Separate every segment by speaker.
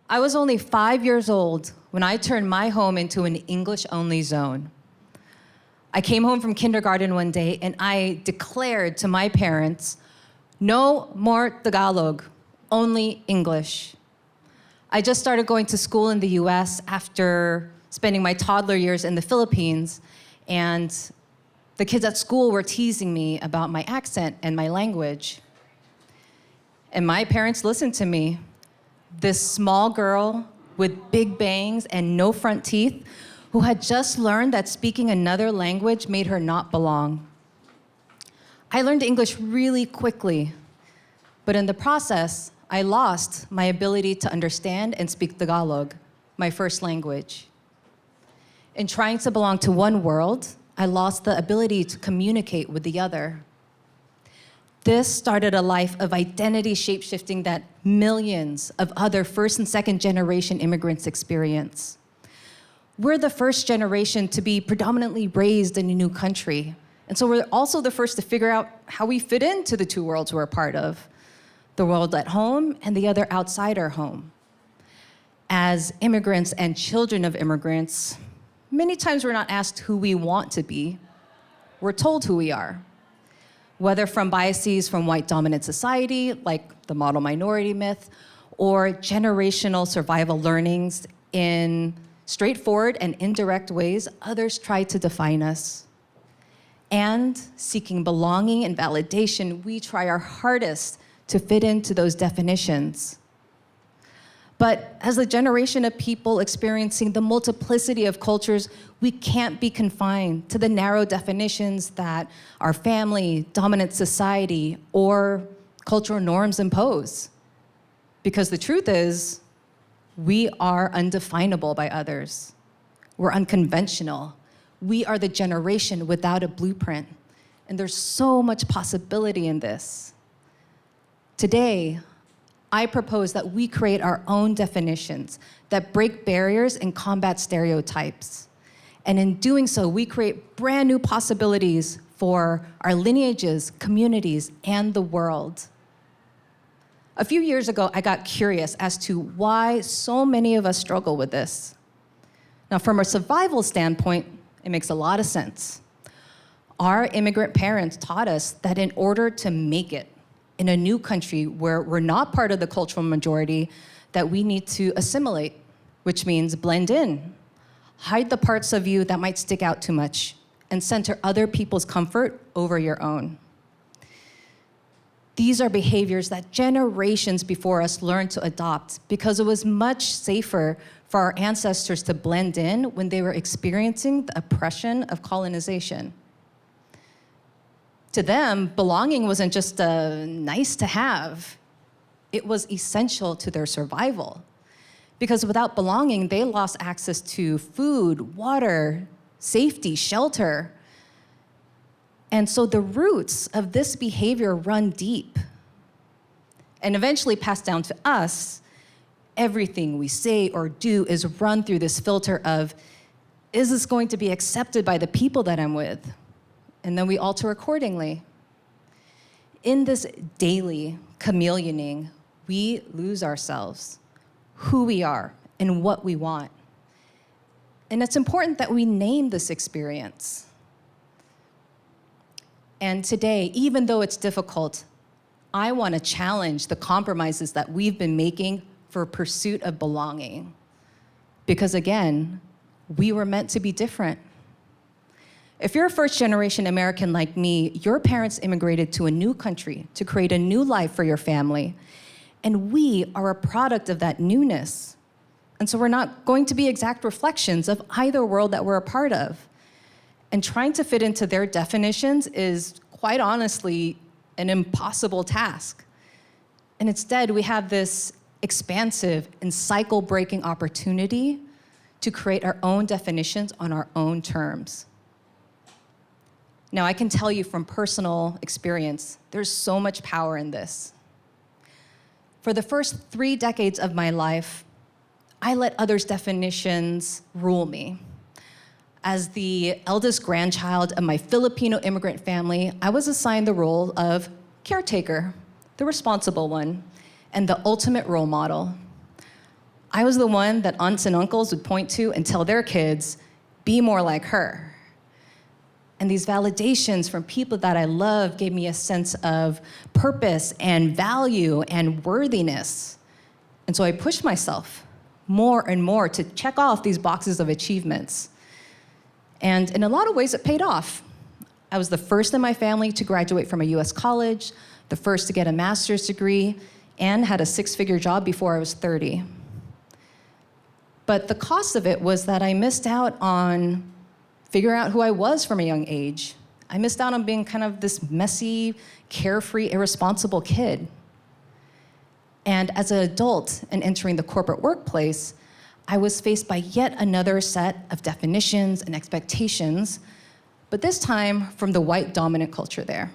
Speaker 1: I was only 5 years old when I turned my home into an English-only zone. I came home from kindergarten one day and I declared to my parents, no more Tagalog, only English. I just started going to school in the US after spending my toddler years in the Philippines, and the kids at school were teasing me about my accent and my language. And my parents listened to me. This small girl with big bangs and no front teeth who had just learned that speaking another language made her not belong. I learned English really quickly, but in the process, I lost my ability to understand and speak Tagalog, my first language. In trying to belong to one world, I lost the ability to communicate with the other. This started a life of identity shape-shifting that millions of other first and second generation immigrants experience. We're the first generation to be predominantly raised in a new country. And so we're also the first to figure out how we fit into the two worlds we're a part of, the world at home and the other outside our home. As immigrants and children of immigrants, many times we're not asked who we want to be, we're told who we are. Whether from biases from white dominant society, like the model minority myth, or generational survival learnings in straightforward and indirect ways, others try to define us. And seeking belonging and validation, we try our hardest to fit into those definitions. But as a generation of people experiencing the multiplicity of cultures, we can't be confined to the narrow definitions that our family, dominant society, or cultural norms impose. Because the truth is, we are undefinable by others. We're unconventional. We are the generation without a blueprint. And there's so much possibility in this. Today, I propose that we create our own definitions that break barriers and combat stereotypes. And in doing so, we create brand new possibilities for our lineages, communities, and the world. A few years ago, I got curious as to why so many of us struggle with this. Now, from a survival standpoint, it makes a lot of sense. Our immigrant parents taught us that in order to make it in a new country where we're not part of the cultural majority, that we need to assimilate, which means blend in, hide the parts of you that might stick out too much, and center other people's comfort over your own. These are behaviors that generations before us learned to adopt because it was much safer for our ancestors to blend in when they were experiencing the oppression of colonization. To them, belonging wasn't just a nice to have, it was essential to their survival. Because without belonging, they lost access to food, water, safety, shelter. And so the roots of this behavior run deep and eventually pass down to us. Everything we say or do is run through this filter of, is this going to be accepted by the people that I'm with? And then we alter accordingly. In this daily chameleoning, we lose ourselves, who we are, and what we want. And it's important that we name this experience. And today, even though it's difficult, I want to challenge the compromises that we've been making for pursuit of belonging. Because again, we were meant to be different. If you're a first-generation American like me, your parents immigrated to a new country to create a new life for your family. And we are a product of that newness. And so we're not going to be exact reflections of either world that we're a part of. And trying to fit into their definitions is, quite honestly, an impossible task. And instead, we have this expansive and cycle-breaking opportunity to create our own definitions on our own terms. Now, I can tell you from personal experience, there's so much power in this. For the first 3 decades of my life, I let others' definitions rule me. As the eldest grandchild of my Filipino immigrant family, I was assigned the role of caretaker, the responsible one, and the ultimate role model. I was the one that aunts and uncles would point to and tell their kids, be more like her. And these validations from people that I love gave me a sense of purpose and value and worthiness. And so I pushed myself more and more to check off these boxes of achievements. And in a lot of ways, it paid off. I was the first in my family to graduate from a US college, the first to get a master's degree, and had a six-figure job before I was 30. But the cost of it was that I missed out on figuring out who I was from a young age. I missed out on being kind of this messy, carefree, irresponsible kid. And as an adult and entering the corporate workplace, I was faced by yet another set of definitions and expectations, but this time from the white dominant culture there.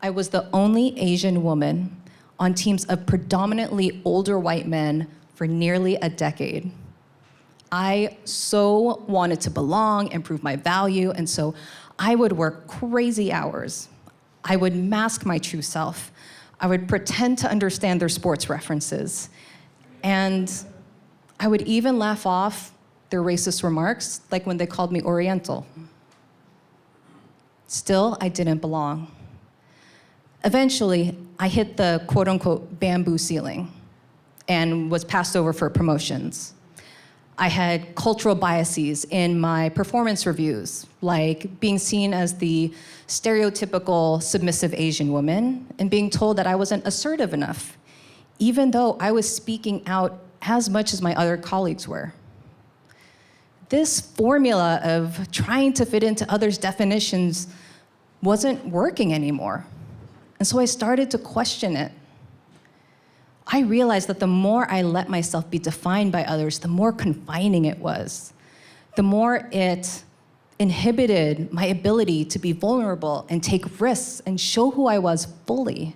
Speaker 1: I was the only Asian woman on teams of predominantly older white men for nearly a decade. I so wanted to belong and prove my value, and so I would work crazy hours. I would mask my true self. I would pretend to understand their sports references. And I would even laugh off their racist remarks, like when they called me Oriental. Still, I didn't belong. Eventually, I hit the quote-unquote bamboo ceiling and was passed over for promotions. I had cultural biases in my performance reviews, like being seen as the stereotypical submissive Asian woman and being told that I wasn't assertive enough, even though I was speaking out as much as my other colleagues were. This formula of trying to fit into others' definitions wasn't working anymore. And so I started to question it. I realized that the more I let myself be defined by others, the more confining it was. The more it inhibited my ability to be vulnerable and take risks and show who I was fully.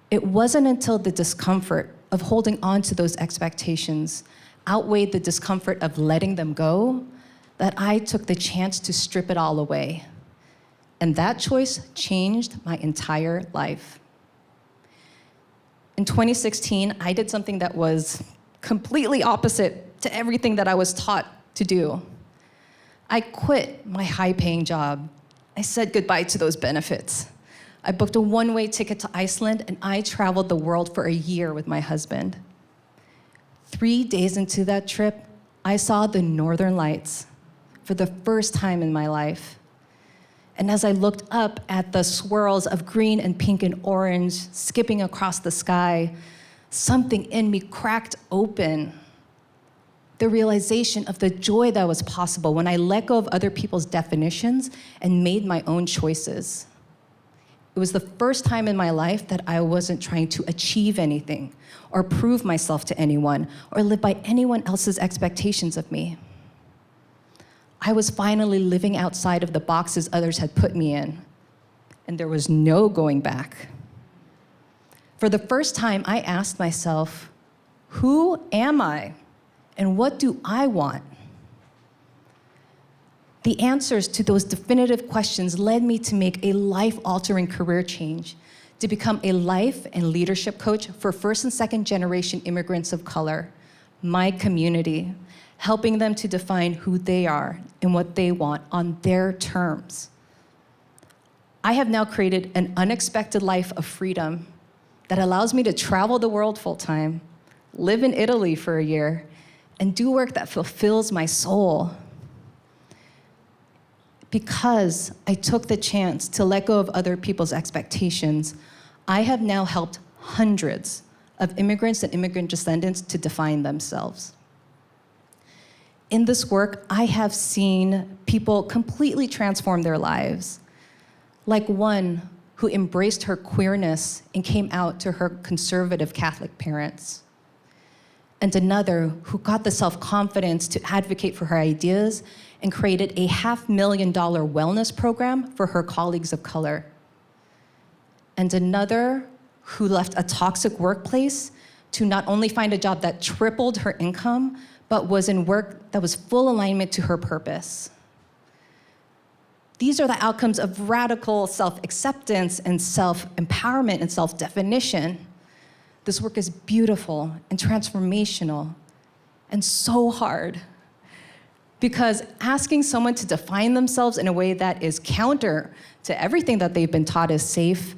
Speaker 1: It wasn't until the discomfort of holding on to those expectations outweighed the discomfort of letting them go that I took the chance to strip it all away. And that choice changed my entire life. In 2016, I did something that was completely opposite to everything that I was taught to do. I quit my high-paying job. I said goodbye to those benefits. I booked a one-way ticket to Iceland, and I traveled the world for a year with my husband. 3 days into that trip, I saw the Northern Lights for the first time in my life. And as I looked up at the swirls of green and pink and orange skipping across the sky, something in me cracked open. The realization of the joy that was possible when I let go of other people's definitions and made my own choices. It was the first time in my life that I wasn't trying to achieve anything or prove myself to anyone or live by anyone else's expectations of me. I was finally living outside of the boxes others had put me in, and there was no going back. For the first time, I asked myself, who am I, and what do I want? The answers to those definitive questions led me to make a life-altering career change, to become a life and leadership coach for first and second generation immigrants of color, my community, helping them to define who they are and what they want on their terms. I have now created an unexpected life of freedom that allows me to travel the world full-time, live in Italy for a year, and do work that fulfills my soul. Because I took the chance to let go of other people's expectations, I have now helped hundreds of immigrants and immigrant descendants to define themselves. In this work, I have seen people completely transform their lives, like one who embraced her queerness and came out to her conservative Catholic parents, and another who got the self-confidence to advocate for her ideas and created a $500,000 wellness program for her colleagues of color, and another who left a toxic workplace to not only find a job that tripled her income, but was in work that was full alignment to her purpose. These are the outcomes of radical self-acceptance and self-empowerment and self-definition. This work is beautiful and transformational and so hard. Because asking someone to define themselves in a way that is counter to everything that they've been taught is safe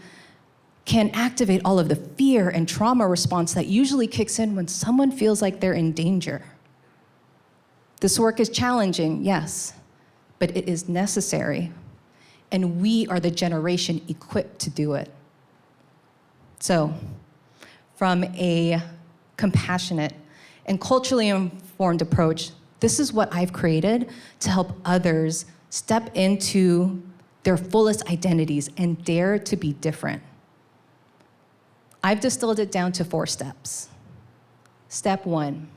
Speaker 1: can activate all of the fear and trauma response that usually kicks in when someone feels like they're in danger. This work is challenging, yes, but it is necessary. And we are the generation equipped to do it. So, from a compassionate and culturally informed approach, this is what I've created to help others step into their fullest identities and dare to be different. I've distilled it down to 4 steps. Step 1,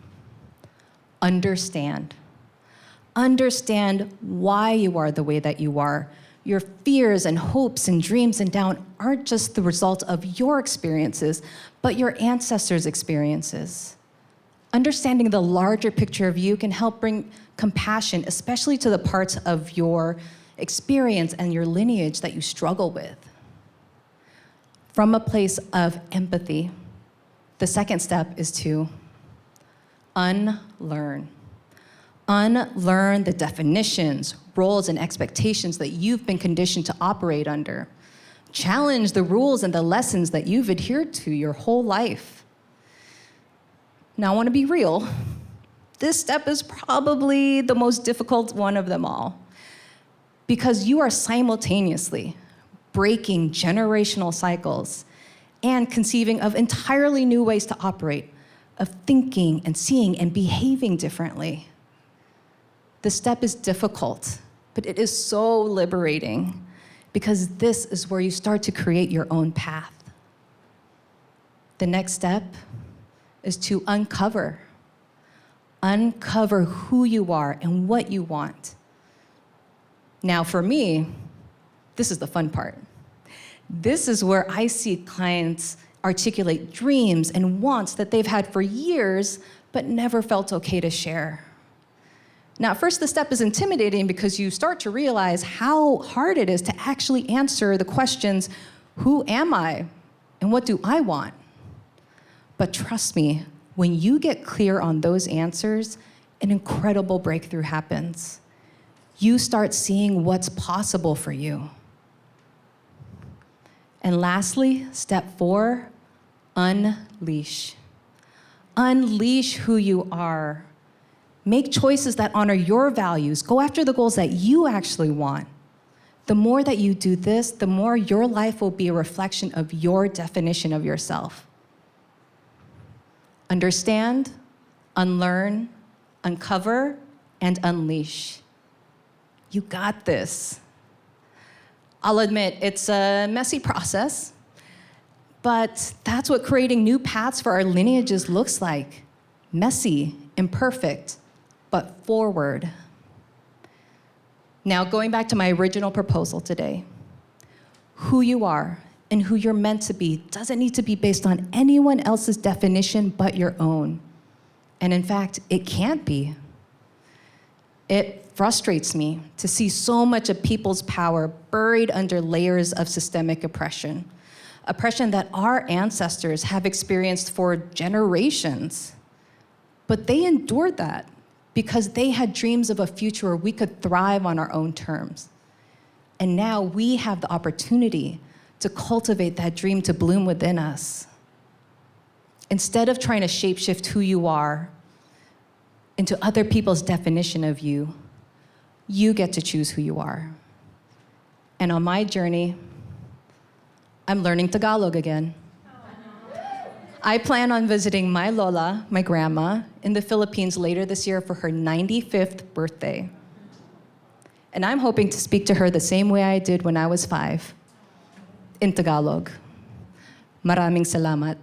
Speaker 1: understand. Understand why you are the way that you are. Your fears and hopes and dreams and doubt aren't just the result of your experiences, but your ancestors' experiences. Understanding the larger picture of you can help bring compassion, especially to the parts of your experience and your lineage that you struggle with. From a place of empathy, the second step is to unlearn. Unlearn the definitions, roles, and expectations that you've been conditioned to operate under. Challenge the rules and the lessons that you've adhered to your whole life. Now, I want to be real. This step is probably the most difficult one of them all, because you are simultaneously breaking generational cycles and conceiving of entirely new ways to operate, of thinking and seeing and behaving differently. The step is difficult, but it is so liberating, because this is where you start to create your own path. The next step is to uncover. Uncover who you are and what you want. Now, for me, this is the fun part. This is where I see clients articulate dreams and wants that they've had for years, but never felt okay to share. Now, at first, the step is intimidating because you start to realize how hard it is to actually answer the questions, who am I and what do I want? But trust me, when you get clear on those answers, an incredible breakthrough happens. You start seeing what's possible for you. And lastly, step 4, unleash. Unleash who you are. Make choices that honor your values. Go after the goals that you actually want. The more that you do this, the more your life will be a reflection of your definition of yourself. Understand, unlearn, uncover, and unleash. You got this. I'll admit, it's a messy process, but that's what creating new paths for our lineages looks like. Messy, imperfect, but forward. Now, going back to my original proposal today, who you are and who you're meant to be doesn't need to be based on anyone else's definition but your own. And in fact, it can't be. It frustrates me to see so much of people's power buried under layers of systemic oppression, oppression that our ancestors have experienced for generations. But they endured that because they had dreams of a future where we could thrive on our own terms. And now we have the opportunity to cultivate that dream to bloom within us. Instead of trying to shapeshift who you are into other people's definition of you, you get to choose who you are. And on my journey, I'm learning Tagalog again. I plan on visiting my Lola, my grandma, in the Philippines later this year for her 95th birthday. And I'm hoping to speak to her the same way I did when I was 5, in Tagalog. Maraming salamat.